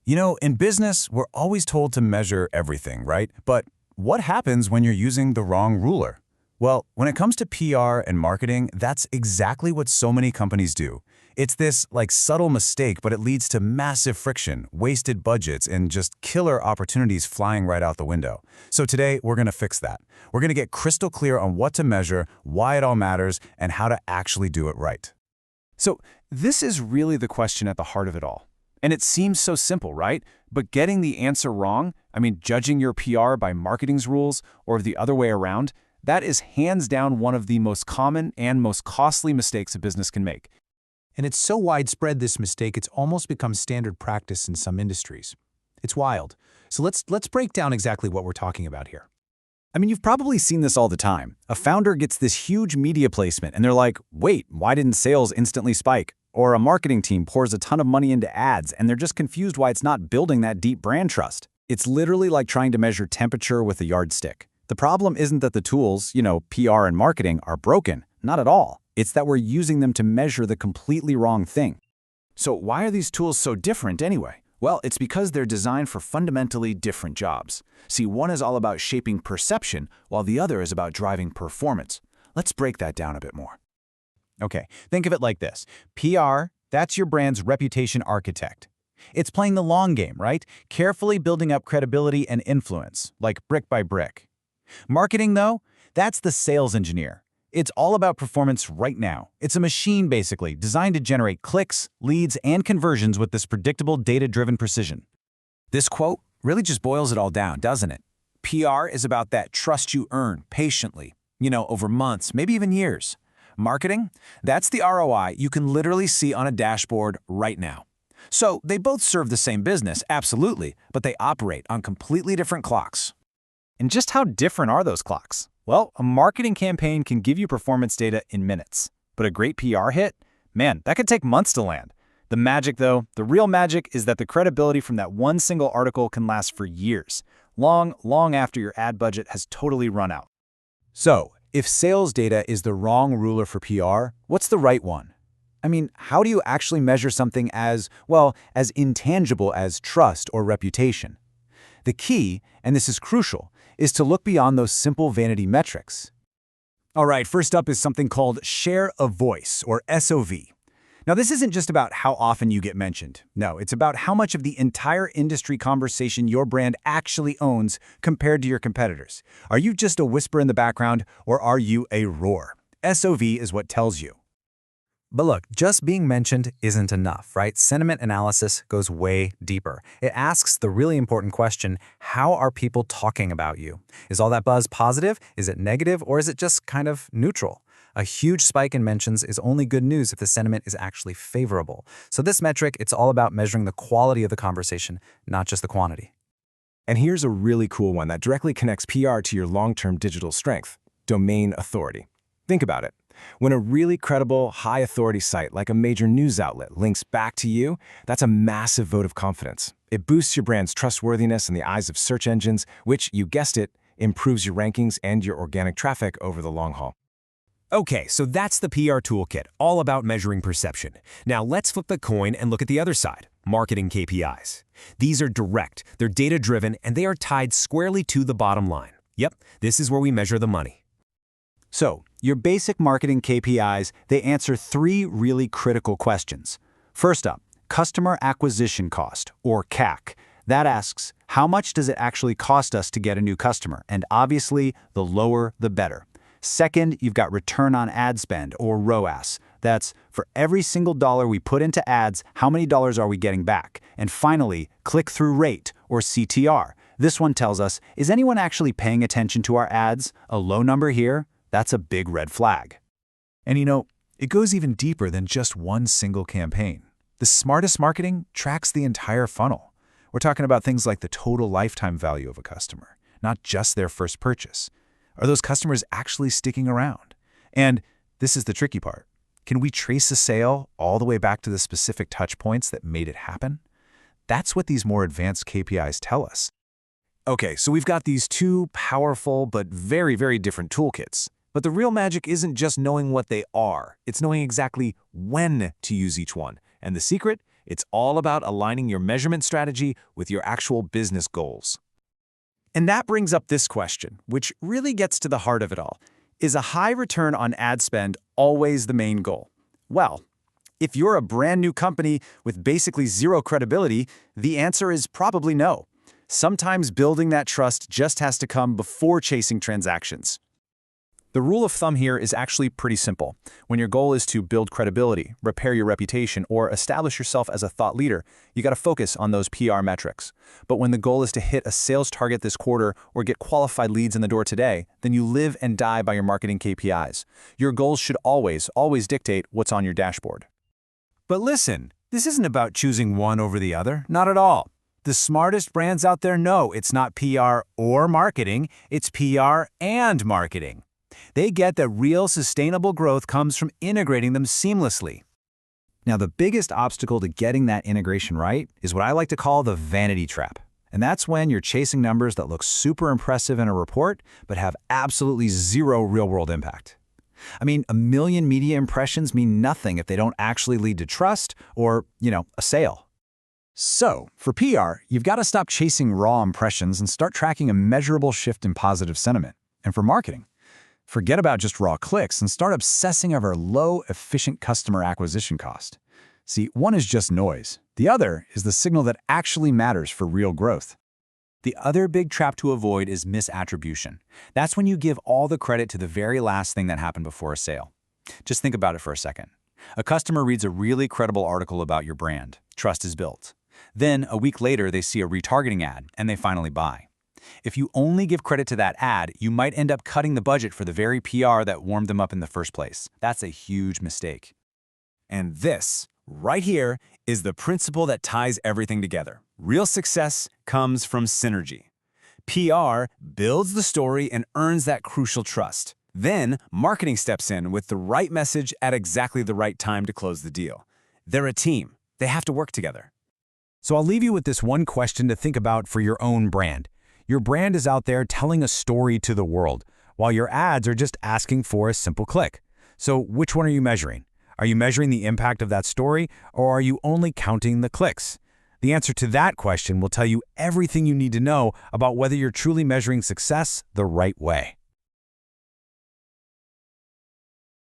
You know, in business, we're always told to measure everything, right? But what happens when you're using the wrong ruler? Well, when it comes to PR and marketing, that's exactly what so many companies do. It's this, subtle mistake, but it leads to massive friction, wasted budgets, and just killer opportunities flying right out the window. So today, we're going to fix that. We're going to get crystal clear on what to measure, why it all matters, and how to actually do it right. So this is really the question at the heart of it all. And it seems so simple, right? But getting the answer wrong, judging your PR by marketing's rules or the other way around, that is hands down one of the most common and most costly mistakes a business can make. And it's so widespread, this mistake, it's almost become standard practice in some industries. It's wild. So let's break down exactly what we're talking about here. You've probably seen this all the time. A founder gets this huge media placement, and they're like, wait, why didn't sales instantly spike? Or a marketing team pours a ton of money into ads, and they're just confused why it's not building that deep brand trust. It's literally like trying to measure temperature with a yardstick. The problem isn't that the tools, PR and marketing, are broken. Not at all. It's that we're using them to measure the completely wrong thing. So why are these tools so different anyway? Well, it's because they're designed for fundamentally different jobs. See, one is all about shaping perception, while the other is about driving performance. Let's break that down a bit more. Okay, think of it like this. PR, that's your brand's reputation architect. It's playing the long game, right? Carefully building up credibility and influence, like brick by brick. Marketing, though, that's the sales engineer. It's all about performance right now. It's a machine, basically, designed to generate clicks, leads, and conversions with this predictable, data-driven precision. This quote really just boils it all down, doesn't it? PR is about that trust you earn patiently, over months, maybe even years. Marketing, that's the ROI you can literally see on a dashboard right now. So they both serve the same business, absolutely, but they operate on completely different clocks. And just how different are those clocks? Well, a marketing campaign can give you performance data in minutes, but a great PR hit, man, that could take months to land. The magic, though, the real magic is that the credibility from that one single article can last for years, long after your ad budget has totally run out. So, if sales data is the wrong ruler for PR, what's the right one? How do you actually measure something as intangible as trust or reputation? The key, and this is crucial, is to look beyond those simple vanity metrics. All right, first up is something called share of voice, or SOV. Now, this isn't just about how often you get mentioned. No, it's about how much of the entire industry conversation your brand actually owns compared to your competitors. Are you just a whisper in the background, or are you a roar? SOV is what tells you. But look, just being mentioned isn't enough, right? Sentiment analysis goes way deeper. It asks the really important question, how are people talking about you? Is all that buzz positive? Is it negative? Or is it just kind of neutral? A huge spike in mentions is only good news if the sentiment is actually favorable. So this metric, it's all about measuring the quality of the conversation, not just the quantity. And here's a really cool one that directly connects PR to your long-term digital strength: domain authority. Think about it. When a really credible, high-authority site like a major news outlet links back to you, that's a massive vote of confidence. It boosts your brand's trustworthiness in the eyes of search engines, which, you guessed it, improves your rankings and your organic traffic over the long haul. Okay, so that's the PR toolkit, all about measuring perception. Now let's flip the coin and look at the other side, marketing KPIs. These are direct, they're data-driven, and they are tied squarely to the bottom line. Yep, this is where we measure the money. So, your basic marketing KPIs, they answer three really critical questions. First up, customer acquisition cost, or CAC. That asks, how much does it actually cost us to get a new customer? And obviously, the lower, the better. Second, you've got return on ad spend, or ROAS. That's for every single dollar we put into ads, how many dollars are we getting back? And finally, click-through rate, or CTR. This one tells us, is anyone actually paying attention to our ads? A low number here? That's a big red flag. And it goes even deeper than just one single campaign. The smartest marketing tracks the entire funnel. We're talking about things like the total lifetime value of a customer, not just their first purchase. Are those customers actually sticking around? And this is the tricky part. Can we trace a sale all the way back to the specific touch points that made it happen? That's what these more advanced KPIs tell us. Okay, so we've got these two powerful but very, very different toolkits. But the real magic isn't just knowing what they are. It's knowing exactly when to use each one. And the secret It's all about aligning your measurement strategy with your actual business goals. And that brings up this question, which really gets to the heart of it all. Is a high return on ad spend always the main goal? Well, if you're a brand new company with basically zero credibility, the answer is probably no. Sometimes building that trust just has to come before chasing transactions. The rule of thumb here is actually pretty simple. When your goal is to build credibility, repair your reputation, or establish yourself as a thought leader, you got to focus on those PR metrics. But when the goal is to hit a sales target this quarter or get qualified leads in the door today, then you live and die by your marketing KPIs. Your goals should always dictate what's on your dashboard. But listen, this isn't about choosing one over the other, not at all. The smartest brands out there know it's not PR or marketing, it's PR and marketing. They get that real sustainable growth comes from integrating them seamlessly. Now, the biggest obstacle to getting that integration right is what I like to call the vanity trap. And that's when you're chasing numbers that look super impressive in a report, but have absolutely zero real-world impact. I mean, 1 million media impressions mean nothing if they don't actually lead to trust or, a sale. So, for PR, you've got to stop chasing raw impressions and start tracking a measurable shift in positive sentiment. And for marketing, forget about just raw clicks and start obsessing over low, efficient customer acquisition cost. See, one is just noise. The other is the signal that actually matters for real growth. The other big trap to avoid is misattribution. That's when you give all the credit to the very last thing that happened before a sale. Just think about it for a second. A customer reads a really credible article about your brand. Trust is built. Then, a week later, they see a retargeting ad, and they finally buy. If you only give credit to that ad, you might end up cutting the budget for the very PR that warmed them up in the first place. That's a huge mistake. And this, right here, is the principle that ties everything together. Real success comes from synergy. PR builds the story and earns that crucial trust. Then, marketing steps in with the right message at exactly the right time to close the deal. They're a team. They have to work together. So I'll leave you with this one question to think about for your own brand. Your brand is out there telling a story to the world, while your ads are just asking for a simple click. So which one are you measuring? Are you measuring the impact of that story, or are you only counting the clicks? The answer to that question will tell you everything you need to know about whether you're truly measuring success the right way.